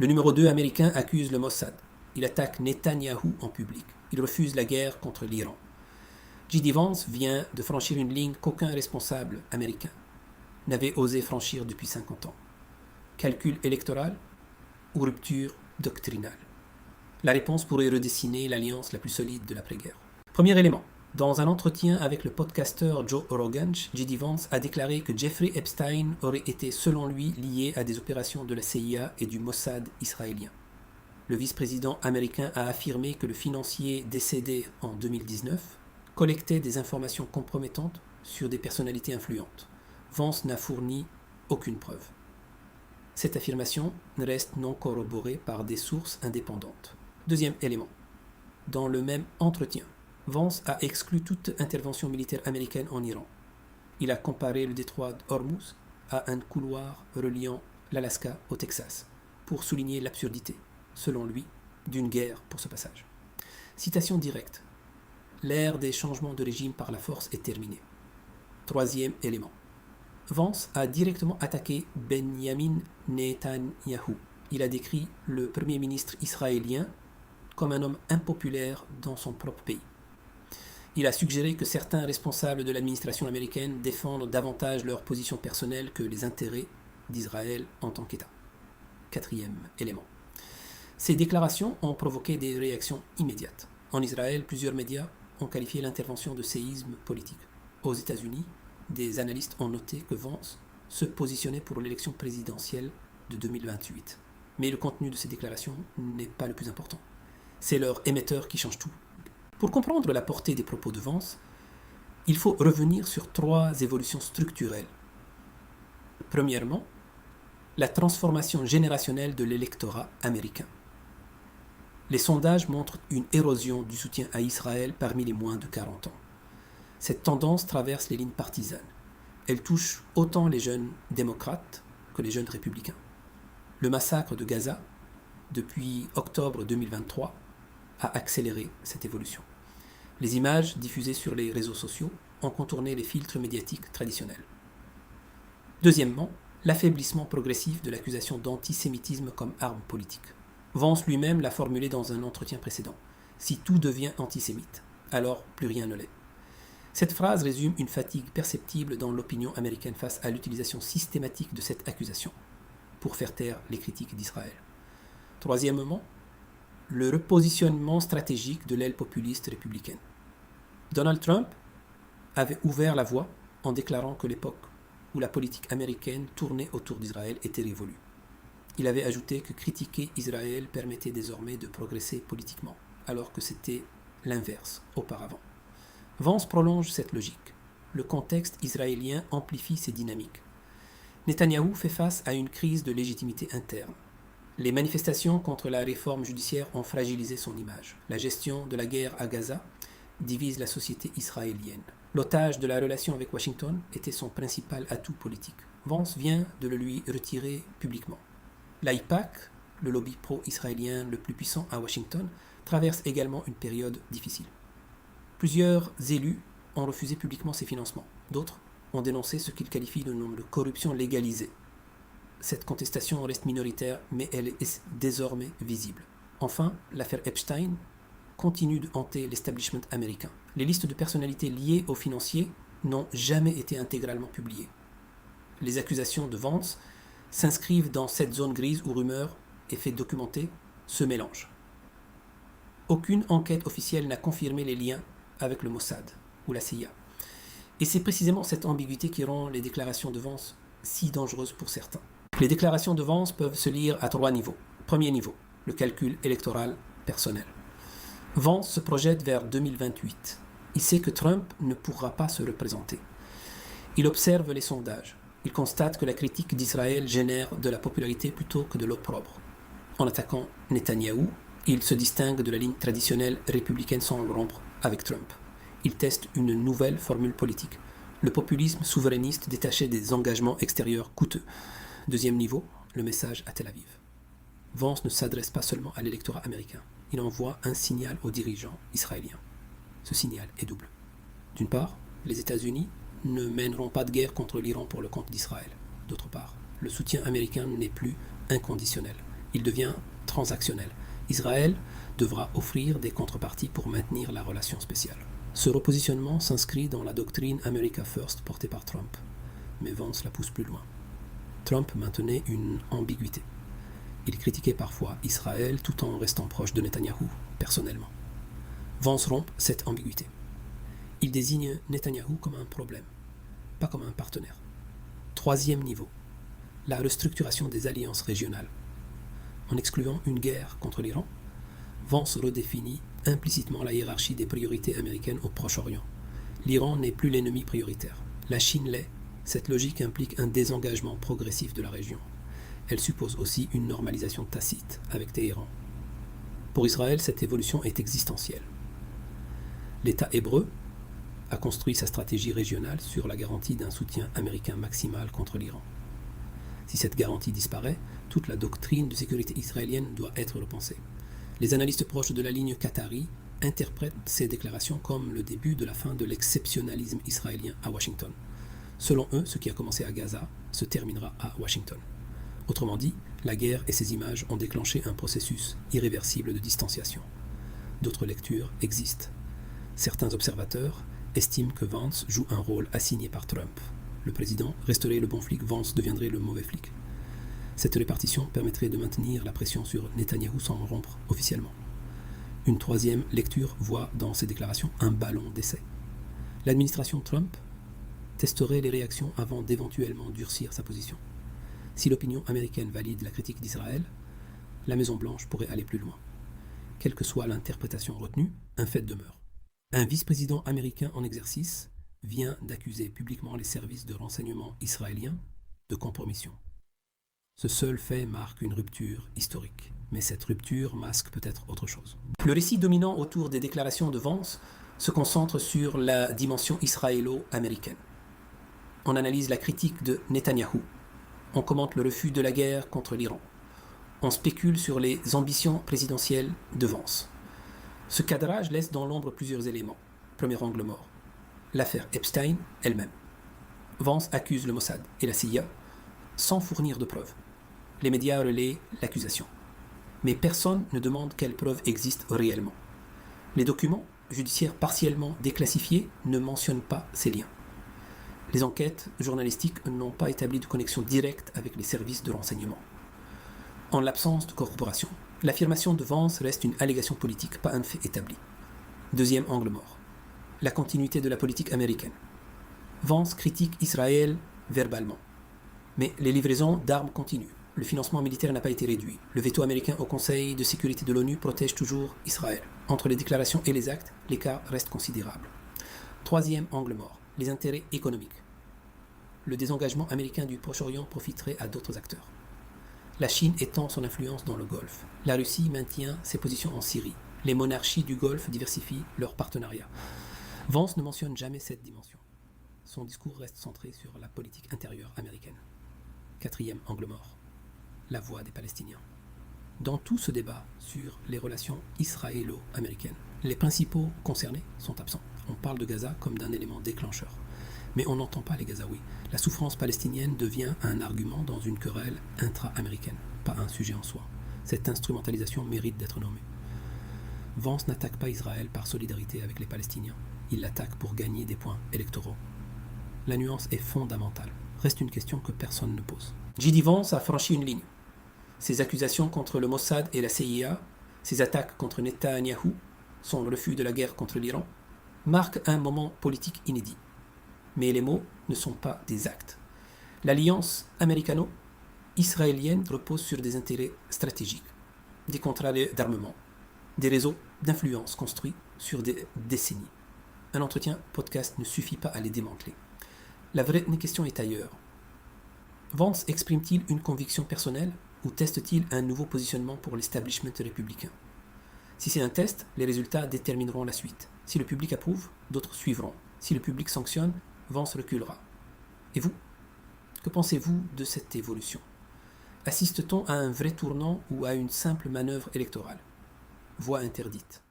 Le numéro 2 américain accuse le Mossad. Il attaque Netanyahou en public. Il refuse la guerre contre l'Iran. J.D. Vance vient de franchir une ligne qu'aucun responsable américain n'avait osé franchir depuis 50 ans. Calcul électoral ou rupture doctrinale? La réponse pourrait redessiner l'alliance la plus solide de l'après-guerre. Premier élément. Dans un entretien avec le podcasteur Joe Rogan, J.D. Vance a déclaré que Jeffrey Epstein aurait été, selon lui, lié à des opérations de la CIA et du Mossad israélien. Le vice-président américain a affirmé que le financier décédé en 2019 collectait des informations compromettantes sur des personnalités influentes. Vance n'a fourni aucune preuve. Cette affirmation reste non corroborée par des sources indépendantes. Deuxième élément. Dans le même entretien, Vance a exclu toute intervention militaire américaine en Iran. Il a comparé le détroit d'Ormuz à un couloir reliant l'Alaska au Texas, pour souligner l'absurdité, selon lui, d'une guerre pour ce passage. Citation directe. L'ère des changements de régime par la force est terminée. Troisième élément. Vance a directement attaqué Benjamin Netanyahou. Il a décrit le premier ministre israélien comme un homme impopulaire dans son propre pays. Il a suggéré que certains responsables de l'administration américaine défendent davantage leur position personnelle que les intérêts d'Israël en tant qu'État. Quatrième élément. Ces déclarations ont provoqué des réactions immédiates. En Israël, plusieurs médias ont qualifié l'intervention de séisme politique. Aux États-Unis, des analystes ont noté que Vance se positionnait pour l'élection présidentielle de 2028. Mais le contenu de ces déclarations n'est pas le plus important. C'est leur émetteur qui change tout. Pour comprendre la portée des propos de Vance, il faut revenir sur 3 évolutions structurelles. Premièrement, la transformation générationnelle de l'électorat américain. Les sondages montrent une érosion du soutien à Israël parmi les moins de 40 ans. Cette tendance traverse les lignes partisanes. Elle touche autant les jeunes démocrates que les jeunes républicains. Le massacre de Gaza, depuis octobre 2023, a accéléré cette évolution. Les images diffusées sur les réseaux sociaux ont contourné les filtres médiatiques traditionnels. Deuxièmement, l'affaiblissement progressif de l'accusation d'antisémitisme comme arme politique. Vance lui-même l'a formulé dans un entretien précédent. Si tout devient antisémite, alors plus rien ne l'est. Cette phrase résume une fatigue perceptible dans l'opinion américaine face à l'utilisation systématique de cette accusation pour faire taire les critiques d'Israël. Troisièmement, le repositionnement stratégique de l'aile populiste républicaine. Donald Trump avait ouvert la voie en déclarant que l'époque où la politique américaine tournait autour d'Israël était révolue. Il avait ajouté que critiquer Israël permettait désormais de progresser politiquement, alors que c'était l'inverse auparavant. Vance prolonge cette logique. Le contexte israélien amplifie ces dynamiques. Netanyahou fait face à une crise de légitimité interne. Les manifestations contre la réforme judiciaire ont fragilisé son image. La gestion de la guerre à Gaza divise la société israélienne. L'otage de la relation avec Washington était son principal atout politique. Vance vient de le lui retirer publiquement. L'AIPAC, le lobby pro-israélien le plus puissant à Washington, traverse également une période difficile. Plusieurs élus ont refusé publiquement ses financements. D'autres ont dénoncé ce qu'ils qualifient de corruption légalisée. Cette contestation reste minoritaire, mais elle est désormais visible. Enfin, l'affaire Epstein continue de hanter l'establishment américain. Les listes de personnalités liées aux financiers n'ont jamais été intégralement publiées. Les accusations de Vance s'inscrivent dans cette zone grise où rumeurs et faits documentés se mélangent. Aucune enquête officielle n'a confirmé les liens avec le Mossad ou la CIA. Et c'est précisément cette ambiguïté qui rend les déclarations de Vance si dangereuses pour certains. Les déclarations de Vance peuvent se lire à 3 niveaux. Premier niveau, le calcul électoral personnel. Vance se projette vers 2028. Il sait que Trump ne pourra pas se représenter. Il observe les sondages. Il constate que la critique d'Israël génère de la popularité plutôt que de l'opprobre. En attaquant Netanyahou, il se distingue de la ligne traditionnelle républicaine sans rompre avec Trump. Il teste une nouvelle formule politique, le populisme souverainiste détaché des engagements extérieurs coûteux. Deuxième niveau, le message à Tel Aviv. Vance ne s'adresse pas seulement à l'électorat américain, il envoie un signal aux dirigeants israéliens. Ce signal est double. D'une part, les États-Unis ne mèneront pas de guerre contre l'Iran pour le compte d'Israël. D'autre part, le soutien américain n'est plus inconditionnel. Il devient transactionnel. Israël devra offrir des contreparties pour maintenir la relation spéciale. Ce repositionnement s'inscrit dans la doctrine America First portée par Trump, mais Vance la pousse plus loin. Trump maintenait une ambiguïté. Il critiquait parfois Israël tout en restant proche de Netanyahou, personnellement. Vance rompt cette ambiguïté. Il désigne Netanyahou comme un problème, pas comme un partenaire. Troisième niveau, la restructuration des alliances régionales. En excluant une guerre contre l'Iran, Vance redéfinit implicitement la hiérarchie des priorités américaines au Proche-Orient. L'Iran n'est plus l'ennemi prioritaire. La Chine l'est. Cette logique implique un désengagement progressif de la région. Elle suppose aussi une normalisation tacite avec Téhéran. Pour Israël, cette évolution est existentielle. L'État hébreu a construit sa stratégie régionale sur la garantie d'un soutien américain maximal contre l'Iran. Si cette garantie disparaît, toute la doctrine de sécurité israélienne doit être repensée. Les analystes proches de la ligne qatari interprètent ces déclarations comme le début de la fin de l'exceptionnalisme israélien à Washington. Selon eux, ce qui a commencé à Gaza se terminera à Washington. Autrement dit, la guerre et ses images ont déclenché un processus irréversible de distanciation. D'autres lectures existent. Certains observateurs estiment que Vance joue un rôle assigné par Trump. Le président resterait le bon flic, Vance deviendrait le mauvais flic. Cette répartition permettrait de maintenir la pression sur Netanyahou sans rompre officiellement. Une troisième lecture voit dans ces déclarations un ballon d'essai. L'administration Trump testerait les réactions avant d'éventuellement durcir sa position. Si l'opinion américaine valide la critique d'Israël, la Maison-Blanche pourrait aller plus loin. Quelle que soit l'interprétation retenue, un fait demeure. Un vice-président américain en exercice vient d'accuser publiquement les services de renseignement israéliens de compromission. Ce seul fait marque une rupture historique, mais cette rupture masque peut-être autre chose. Le récit dominant autour des déclarations de Vance se concentre sur la dimension israélo-américaine. On analyse la critique de Netanyahou, on commente le refus de la guerre contre l'Iran, on spécule sur les ambitions présidentielles de Vance. Ce cadrage laisse dans l'ombre plusieurs éléments. Premier angle mort, l'affaire Epstein elle-même. Vance accuse le Mossad et la CIA sans fournir de preuves. Les médias relaient l'accusation. Mais personne ne demande quelles preuves existent réellement. Les documents judiciaires partiellement déclassifiés ne mentionnent pas ces liens. Les enquêtes journalistiques n'ont pas établi de connexion directe avec les services de renseignement. En l'absence de corroboration, l'affirmation de Vance reste une allégation politique, pas un fait établi. Deuxième angle mort, la continuité de la politique américaine. Vance critique Israël verbalement. Mais les livraisons d'armes continuent. Le financement militaire n'a pas été réduit. Le veto américain au Conseil de sécurité de l'ONU protège toujours Israël. Entre les déclarations et les actes, l'écart reste considérable. Troisième angle mort, les intérêts économiques. Le désengagement américain du Proche-Orient profiterait à d'autres acteurs. La Chine étend son influence dans le Golfe. La Russie maintient ses positions en Syrie. Les monarchies du Golfe diversifient leurs partenariats. Vance ne mentionne jamais cette dimension. Son discours reste centré sur la politique intérieure américaine. Quatrième angle mort, la voix des Palestiniens. Dans tout ce débat sur les relations israélo-américaines, les principaux concernés sont absents. On parle de Gaza comme d'un élément déclencheur. Mais on n'entend pas les Gazaouis. La souffrance palestinienne devient un argument dans une querelle intra-américaine, pas un sujet en soi. Cette instrumentalisation mérite d'être nommée. Vance n'attaque pas Israël par solidarité avec les Palestiniens. Il l'attaque pour gagner des points électoraux. La nuance est fondamentale. Reste une question que personne ne pose. J.D. Vance a franchi une ligne. Ses accusations contre le Mossad et la CIA, ses attaques contre Netanyahou, son refus de la guerre contre l'Iran, marquent un moment politique inédit. Mais les mots ne sont pas des actes. L'alliance américano-israélienne repose sur des intérêts stratégiques, des contrats d'armement, des réseaux d'influence construits sur des décennies. Un entretien podcast ne suffit pas à les démanteler. La vraie question est ailleurs. Vance exprime-t-il une conviction personnelle ou teste-t-il un nouveau positionnement pour l'establishment républicain? Si c'est un test, les résultats détermineront la suite. Si le public approuve, d'autres suivront. Si le public sanctionne, Vance reculera. Et vous? Que pensez-vous de cette évolution? Assiste-t-on à un vrai tournant ou à une simple manœuvre électorale? Voix interdite.